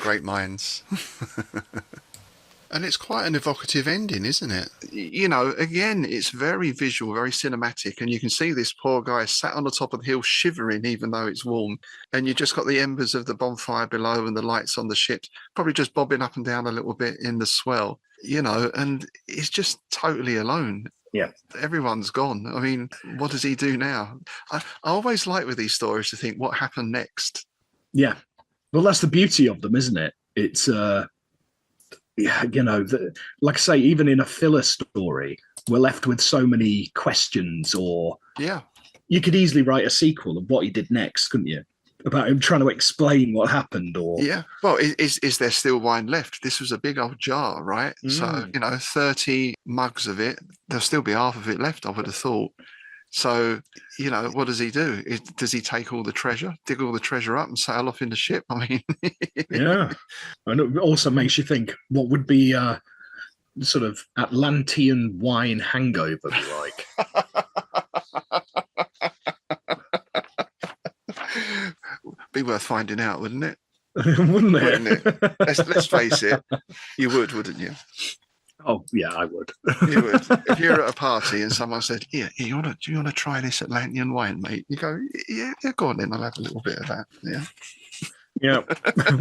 Great minds. And it's quite an evocative ending, isn't it? Again, it's very visual, very cinematic, and you can see this poor guy sat on the top of the hill shivering even though it's warm, and you just got the embers of the bonfire below and the lights on the ship probably just bobbing up and down a little bit in the swell, and he's just totally alone. Yeah. Everyone's gone. I mean, what does he do now? I always like with these stories to think what happened next. Yeah. Well, that's the beauty of them, isn't it? It's, like I say, even in a filler story, we're left with so many questions, or you could easily write a sequel of what he did next, couldn't you? About him trying to explain what happened, or well, is there still wine left? This was a big old jar, right? So 30 mugs of it, there'll still be half of it left, I would have thought. So what does he do? Does he take all the treasure, dig all the treasure up, and sail off in the ship? I mean, yeah. And it also makes you think, what would be sort of Atlantean wine hangover be like? Be worth finding out, wouldn't it? Wouldn't it? Let's face it, you would, wouldn't you? Oh yeah, I would. You would. If you're at a party and someone said, "Yeah, do you want to try this Atlantean wine, mate?" You go, "Yeah, go on then. I'll have a little bit of that." Yeah, yeah.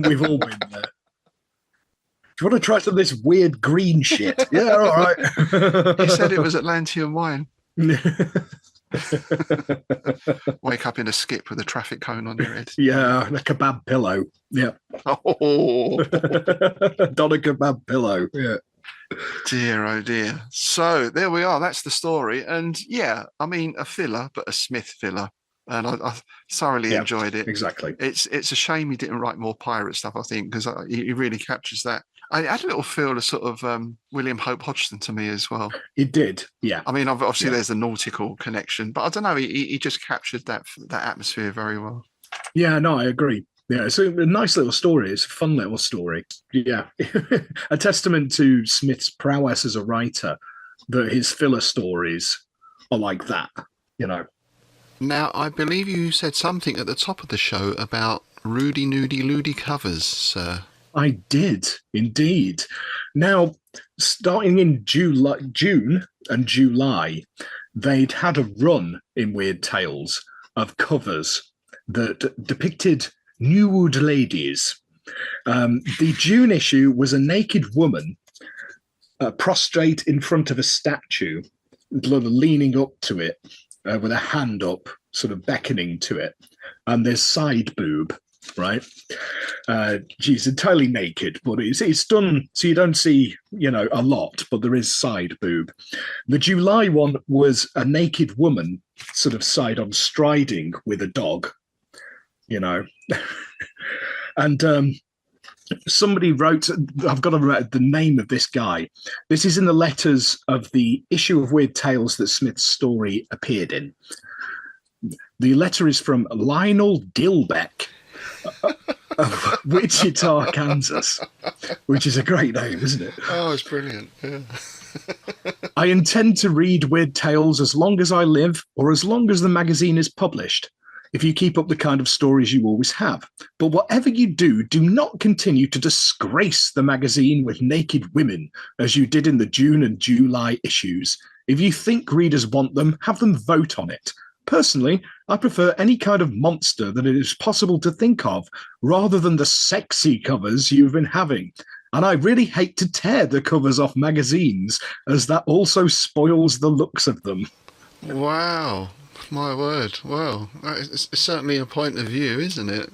We've all been there. Do you want to try some of this weird green shit? Yeah, all right. He said it was Atlantean wine. Wake up in a skip with a traffic cone on your head. Yeah, a kebab pillow. Yeah. Oh, not a kebab pillow. Yeah. Dear, oh dear. So there we are. That's the story. And yeah, I mean, a filler, but a Smith filler. And I thoroughly enjoyed it. Exactly. It's a shame he didn't write more pirate stuff, I think, because he really captures that. I had a little feel of sort of William Hope Hodgson to me as well. He did, yeah. I mean, obviously there's a nautical connection, but I don't know, he just captured that atmosphere very well. Yeah, no, I agree. Yeah, it's a nice little story. It's a fun little story. Yeah. A testament to Smith's prowess as a writer, that his filler stories are like that, Now, I believe you said something at the top of the show about Rudy Nudie Ludi covers, sir. I did, indeed. Now, starting in June and July, they'd had a run in Weird Tales of covers that depicted nude ladies. The June issue was a naked woman prostrate in front of a statue, leaning up to it with a hand up, sort of beckoning to it. And there's side boob, right? She's entirely naked, but it's done so you don't see, a lot, but there is side boob. The July one was a naked woman, sort of side on striding with a dog, and somebody wrote, I've got to write the name of this guy. This is in the letters of the issue of Weird Tales that Smith's story appeared in. The letter is from Lionel Dilbeck of Wichita, Kansas, which is a great name, isn't it? Oh, it's brilliant. Yeah. I intend to read Weird Tales as long as I live, or as long as the magazine is published, if you keep up the kind of stories you always have. But whatever you do not continue to disgrace the magazine with naked women, as you did in the June and July issues. If you think readers want them, have them vote on it. Personally, I prefer any kind of monster that it is possible to think of, rather than the sexy covers you've been having. And I really hate to tear the covers off magazines, as that also spoils the looks of them. Wow, my word. Well, it's certainly a point of view, isn't it?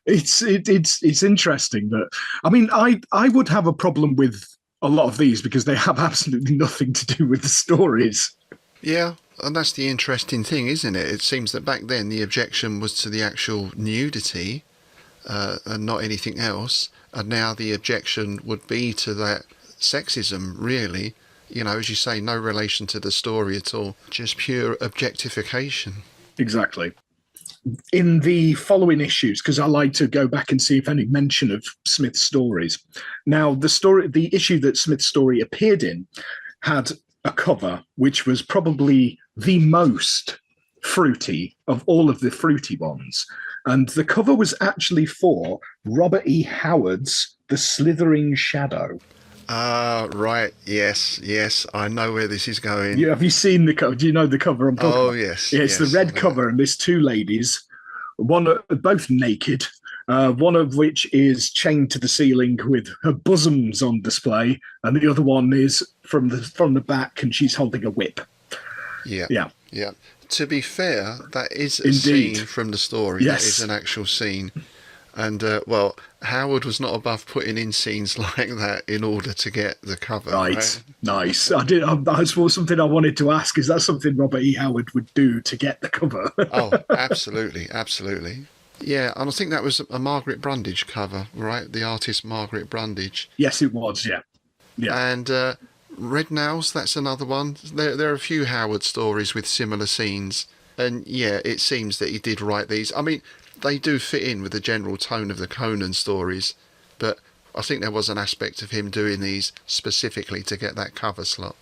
It's interesting that, I mean, I would have a problem with a lot of these because they have absolutely nothing to do with the stories. Yeah. And that's the interesting thing, isn't it? It seems that back then the objection was to the actual nudity and not anything else. And now the objection would be to that sexism, really. As you say, no relation to the story at all. Just pure objectification. Exactly. In the following issues, because I like to go back and see if any mention of Smith's stories. Now, the issue that Smith's story appeared in had a cover which was probably the most fruity of all of the fruity ones. And the cover was actually for Robert E. Howard's The Slithering Shadow. Right. Yes. I know where this is going. Yeah, have you seen the cover? Do you know the cover I'm talking about? Yes. Yeah, it's the red cover, and there's two ladies, both naked, one of which is chained to the ceiling with her bosoms on display, and the other one is from the back, and she's holding a whip. Yeah. To be fair, that is a Indeed. scene from the story. Yes. That is an actual scene. And, Howard was not above putting in scenes like that in order to get the cover. Right? Nice. I suppose something I wanted to ask, is that something Robert E. Howard would do to get the cover? Oh, absolutely. Yeah, and I think that was a Margaret Brundage cover, right? The artist Margaret Brundage. Yes, it was, yeah. And Red Nails, that's another one. There are a few Howard stories with similar scenes. And yeah, it seems that he did write these. I mean, they do fit in with the general tone of the Conan stories, but I think there was an aspect of him doing these specifically to get that cover slot.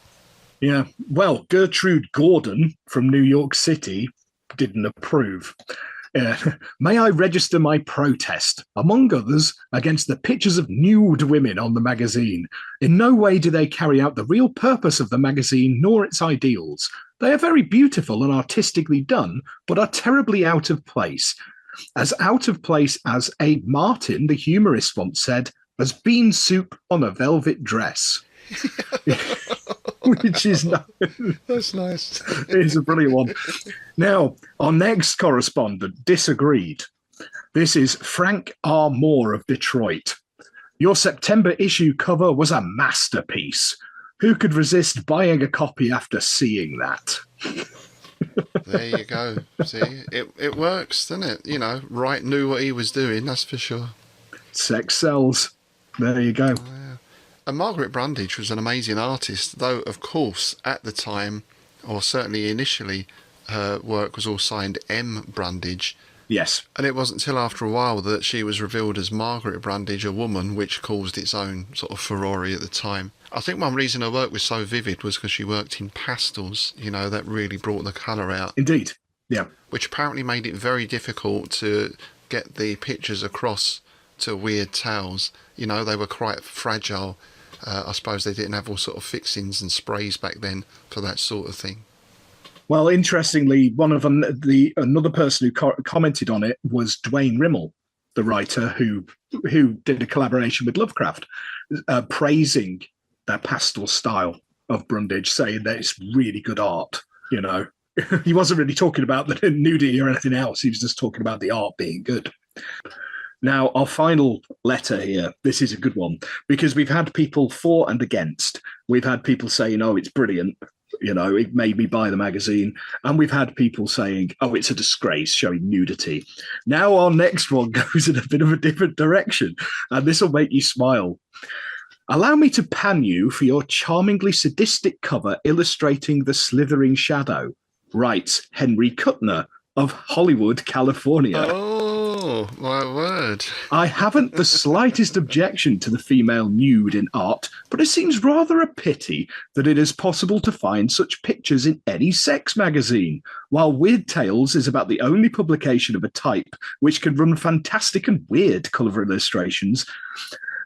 Yeah. Well, Gertrude Gordon from New York City didn't approve. May I register my protest, among others, against the pictures of nude women on the magazine? In no way do they carry out the real purpose of the magazine nor its ideals. They are very beautiful and artistically done, but are terribly out of place. As out of place as A. Martin, the humorist, once said, as bean soup on a velvet dress. Which is that's nice. It's a brilliant one. Now, our next correspondent disagreed. This is Frank R. Moore of Detroit. Your September issue cover was a masterpiece. Who could resist buying a copy after seeing that? There you go. See, it works, doesn't it? You know, Wright knew what he was doing, that's for sure. Sex sells. There you go. Oh, yeah. And Margaret Brundage was an amazing artist, though, of course, at the time, or certainly initially, her work was all signed M. Brundage. Yes. And it wasn't until after a while that she was revealed as Margaret Brundage, a woman, which caused its own sort of furore at the time. I think one reason her work was so vivid was because she worked in pastels, you know, that really brought the colour out. Indeed, yeah. Which apparently made it very difficult to get the pictures across to weird towels. You know, they were quite fragile. I suppose they didn't have all sort of fixings and sprays back then for that sort of thing. Well, interestingly, another person who commented on it was Dwayne Rimmel, the writer who did a collaboration with Lovecraft, praising that pastel style of Brundage, saying that it's really good art. You know, he wasn't really talking about the nudity or anything else. He was just talking about the art being good. Now, our final letter here, this is a good one, because we've had people for and against. We've had people saying, oh, it's brilliant. You know, it made me buy the magazine. And we've had people saying, oh, it's a disgrace, showing nudity. Now our next one goes in a bit of a different direction, and this will make you smile. Allow me to pan you for your charmingly sadistic cover illustrating the slithering shadow, writes Henry Kuttner of Hollywood, California. Oh, my word. I haven't the slightest objection to the female nude in art, but it seems rather a pity that it is possible to find such pictures in any sex magazine, while Weird Tales is about the only publication of a type which can run fantastic and weird colour illustrations,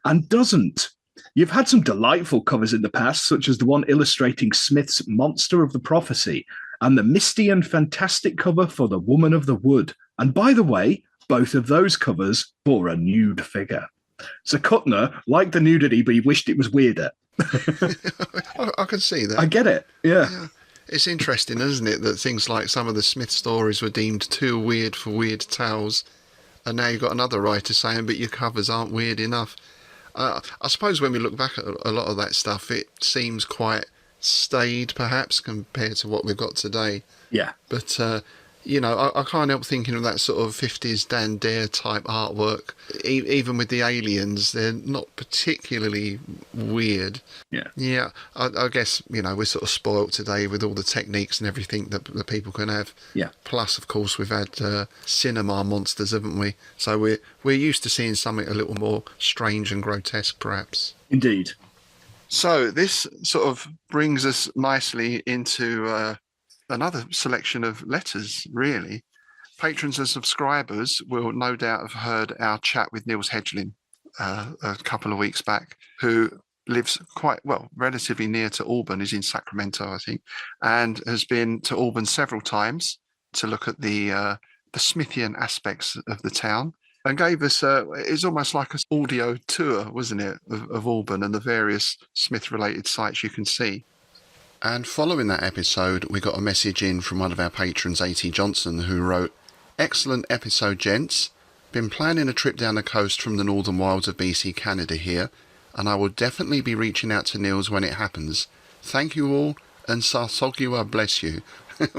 and doesn't. You've had some delightful covers in the past, such as the one illustrating Smith's Monster of the Prophecy, and the misty and fantastic cover for The Woman of the Wood. And by the way, both of those covers bore a nude figure. So Kuttner liked the nudity, but he wished it was weirder. I can see that. I get it, yeah. It's interesting, isn't it, that things like some of the Smith stories were deemed too weird for Weird Tales, and now you've got another writer saying, but your covers aren't weird enough. I suppose when we look back at a lot of that stuff, it seems quite staid, perhaps, compared to what we've got today. Yeah. But, you know, I can't help thinking of that sort of 50s Dan Dare type artwork. Even with the aliens, they're not particularly weird. Yeah. Yeah, I guess, you know, we're sort of spoilt today with all the techniques and everything that people can have. Yeah. Plus, of course, we've had cinema monsters, haven't we? So we're used to seeing something a little more strange and grotesque, perhaps. Indeed. So this sort of brings us nicely into another selection of letters, really. Patrons and subscribers will no doubt have heard our chat with Niels Hedgelin a couple of weeks back, who lives quite, well, relatively near to Auburn, is in Sacramento, I think, and has been to Auburn several times to look at the Smithian aspects of the town. and gave us it's almost like an audio tour, wasn't it, of Auburn and the various Smith-related sites you can see. And following that episode, we got a message in from one of our patrons, A.T. Johnson, who wrote, "Excellent episode, gents. Been planning a trip down the coast from the northern wilds of BC Canada here, and I will definitely be reaching out to Niels when it happens. Thank you all, and Sarsogua bless you."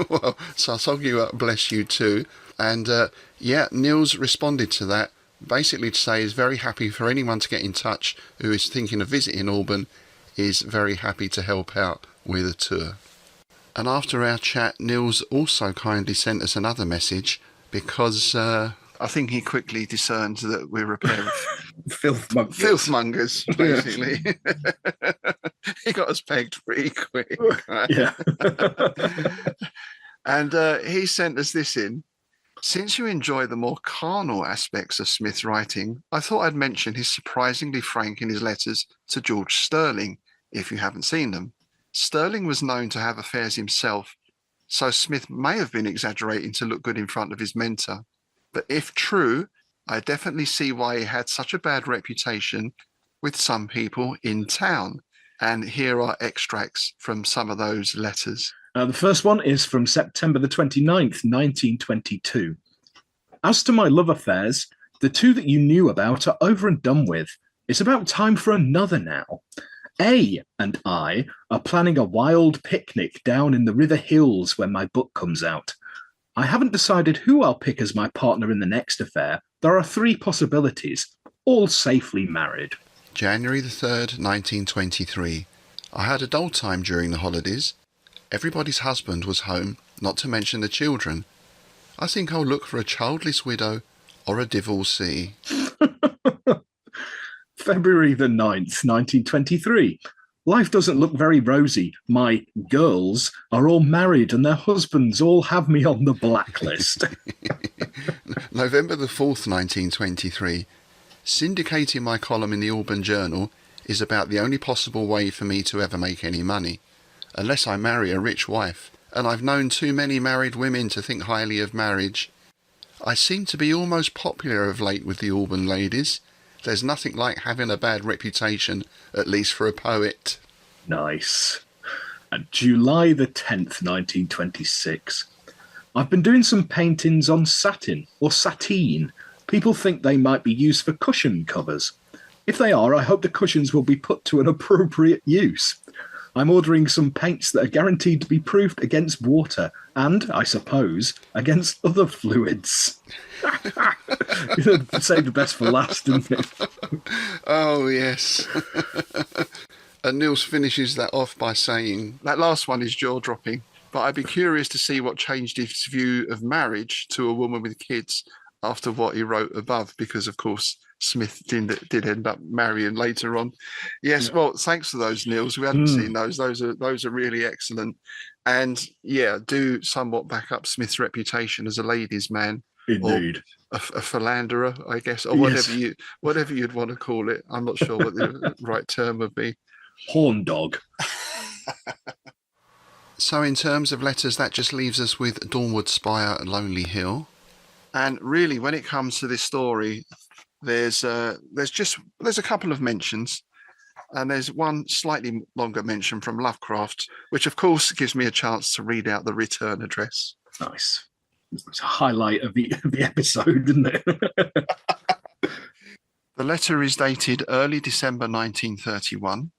Well, Sarsogua bless you too. And Niels responded to that, basically to say he's very happy for anyone to get in touch who is thinking of visiting Auburn, is very happy to help out with a tour. And after our chat, Niels also kindly sent us another message because I think he quickly discerned that we're a pair of filthmongers, basically. He got us pegged pretty quick. Right? Yeah. And he sent us this in. "Since you enjoy the more carnal aspects of Smith's writing, I thought I'd mention he's surprisingly frank in his letters to George Sterling, if you haven't seen them. Sterling was known to have affairs himself, so Smith may have been exaggerating to look good in front of his mentor. But if true, I definitely see why he had such a bad reputation with some people in town." And here are extracts from some of those letters. The first one is from September the 29th, 1922. "As to my love affairs, the two that you knew about are over and done with. It's about time for another now. A and I are planning a wild picnic down in the River Hills when my book comes out. I haven't decided who I'll pick as my partner in the next affair. There are 3 possibilities, all safely married." January the 3rd, 1923. "I had a dull time during the holidays. Everybody's husband was home, not to mention the children. I think I'll look for a childless widow or a divorcee." February the 9th, 1923. "Life doesn't look very rosy. My girls are all married and their husbands all have me on the blacklist." November the 4th, 1923. "Syndicating my column in the Auburn Journal is about the only possible way for me to ever make any money, unless I marry a rich wife, and I've known too many married women to think highly of marriage. I seem to be almost popular of late with the Auburn ladies. There's nothing like having a bad reputation, at least for a poet." Nice. And July the 10th, 1926. "I've been doing some paintings on satin or sateen. People think they might be used for cushion covers. If they are, I hope the cushions will be put to an appropriate use. I'm ordering some paints that are guaranteed to be proofed against water and, I suppose, against other fluids." Save the best for last, didn't it? Oh, yes. And Niels finishes that off by saying, "That last one is jaw-dropping, but I'd be curious to see what changed his view of marriage to a woman with kids after what he wrote above, because, of course, Smith did end up marrying later on." Yes, well, thanks for those, Niels. We hadn't seen those. Those are really excellent. And, yeah, do somewhat back up Smith's reputation as a ladies' man. Indeed. A philanderer, I guess, or Yes. whatever you'd want to call it. I'm not sure what the right term would be. Horn dog. So in terms of letters, that just leaves us with Dawnwood Spire and Lonely Hill. And really, when it comes to this story, there's a couple of mentions, and there's one slightly longer mention from Lovecraft, which of course gives me a chance to read out the return address. Nice. It's a highlight of the episode, isn't it? The letter is dated early December 1931,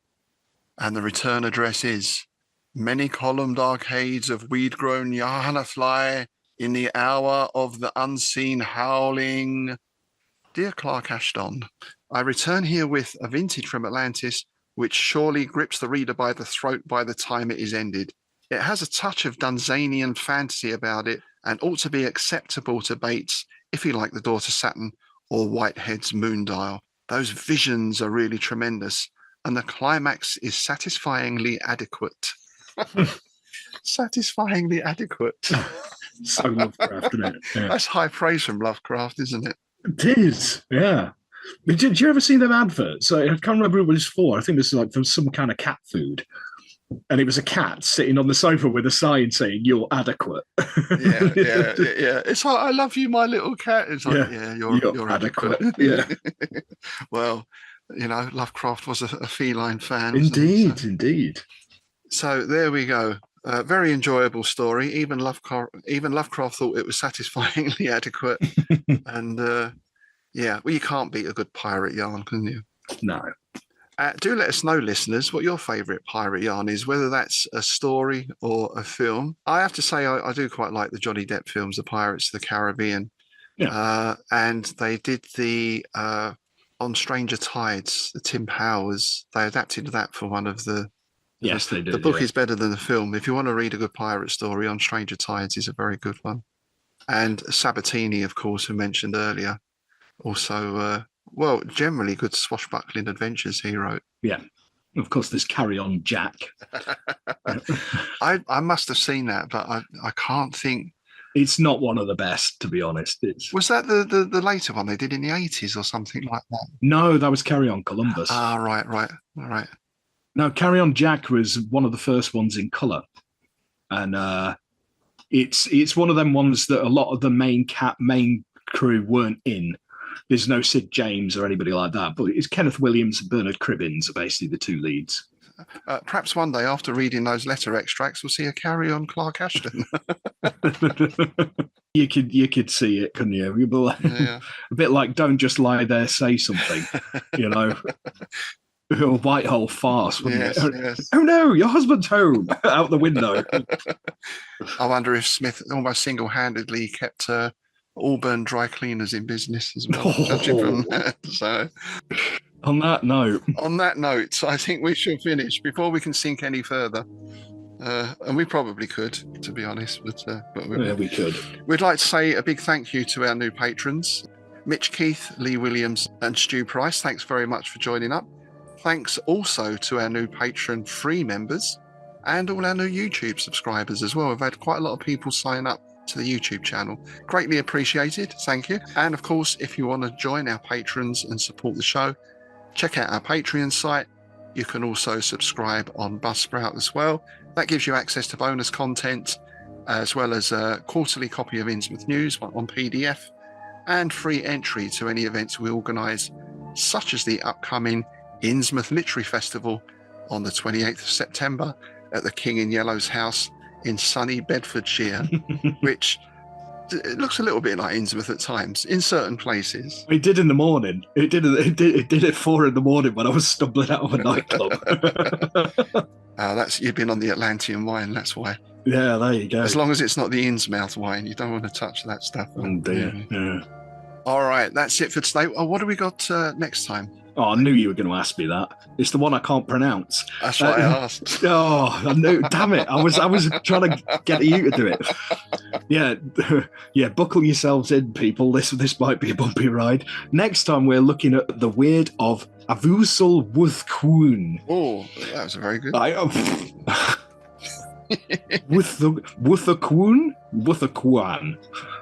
and the return address is: "Many columned arcades of weed-grown Yahana fly in the hour of the unseen howling. Dear Clark Ashton, I return here with a Vintage from Atlantis, which surely grips the reader by the throat by the time it is ended. It has a touch of Dunsanian fantasy about it, and ought to be acceptable to Bates if he liked The Door to Saturn or Whitehead's Moondial. Those visions are really tremendous, and the climax is satisfyingly adequate." Satisfyingly adequate. So Lovecraft, isn't it? Yeah. That's high praise from Lovecraft, isn't it? It is, yeah. Did you ever see them adverts? So I can't remember what it was for. I think this is like for some kind of cat food. And it was a cat sitting on the sofa with a sign saying, "You're adequate." Yeah. It's like, "I love you, my little cat." It's like, yeah, you're adequate. Yeah. Well, Lovecraft was a feline fan. Indeed. So there we go. Very enjoyable story. Even Lovecraft thought it was satisfyingly adequate. And well, you can't beat a good pirate yarn, can you? No. Do let us know, listeners, what your favourite pirate yarn is, whether that's a story or a film. I have to say, I do quite like the Johnny Depp films, The Pirates of the Caribbean. Yeah. And they did the On Stranger Tides, the Tim Powers. They adapted that for one of the. Yes, they did. The book is better than the film. If you want to read a good pirate story, On Stranger Tides is a very good one. And Sabatini, of course, who mentioned earlier, also. Generally good swashbuckling adventures he wrote. Yeah. Of course, there's Carry On Jack. I must have seen that, but I can't think. It's not one of the best, to be honest. Was that the later one they did in the 80s or something like that? No, that was Carry On Columbus. Ah, right. All right. No, Carry On Jack was one of the first ones in colour. And it's one of them ones that a lot of the main crew weren't in. There's no Sid James or anybody like that, but it's Kenneth Williams and Bernard Cribbins are basically the two leads. Perhaps one day after reading those letter extracts, we'll see a Carry On Clark Ashton. You could see it, couldn't you? You'd be like, a bit like "Don't just lie there, say something," A Whitehall farce, wouldn't it? Yes. Oh no, your husband's home! Out the window. I wonder if Smith almost single-handedly kept Auburn dry cleaners in business as well, judging from that. So, on that note, I think we should finish before we can sink any further. And we probably could, to be honest. But we could. We'd like to say a big thank you to our new patrons, Mitch Keith, Lee Williams, and Stu Price. Thanks very much for joining up. Thanks also to our new Patreon free members and all our new YouTube subscribers as well. We've had quite a lot of people sign up to the YouTube channel. Greatly appreciated. Thank you. And of course, if you want to join our patrons and support the show, check out our Patreon site. You can also subscribe on Buzzsprout as well. That gives you access to bonus content, as well as a quarterly copy of Innsmouth News on PDF and free entry to any events we organise, such as the upcoming Innsmouth Literary Festival on the 28th of September at the King in Yellow's house in sunny Bedfordshire, which it looks a little bit like Innsmouth at times in certain places. It did in the morning. It did at 4 a.m. when I was stumbling out of a nightclub. You've been on the Atlantean wine, that's why. Yeah, there you go. As long as it's not the Innsmouth wine, you don't want to touch that stuff. Oh dear. Yeah. All right, that's it for today. What do we got next time? Oh, I knew you were going to ask me that. It's the one I can't pronounce. That's what I asked. Oh, I knew. Damn it! I was trying to get you to do it. Yeah. Buckle yourselves in, people. This might be a bumpy ride. Next time we're looking at the weird of Avusal Wuthquoon. Oh, that was a very good. Wuthquoon.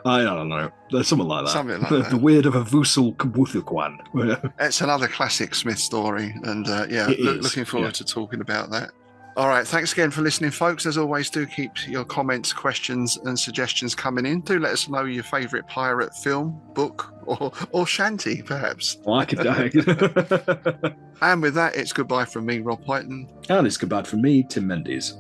I don't know. Something like that. Something like that. The weird of Avusal Wuthquoon. It's another classic Smith story, and looking forward to talking about that. All right, thanks again for listening, folks. As always, do keep your comments, questions, and suggestions coming in. Do let us know your favourite pirate film, book, or shanty, perhaps. I could die. And with that, it's goodbye from me, Rob Whiten. And it's goodbye from me, Tim Mendes.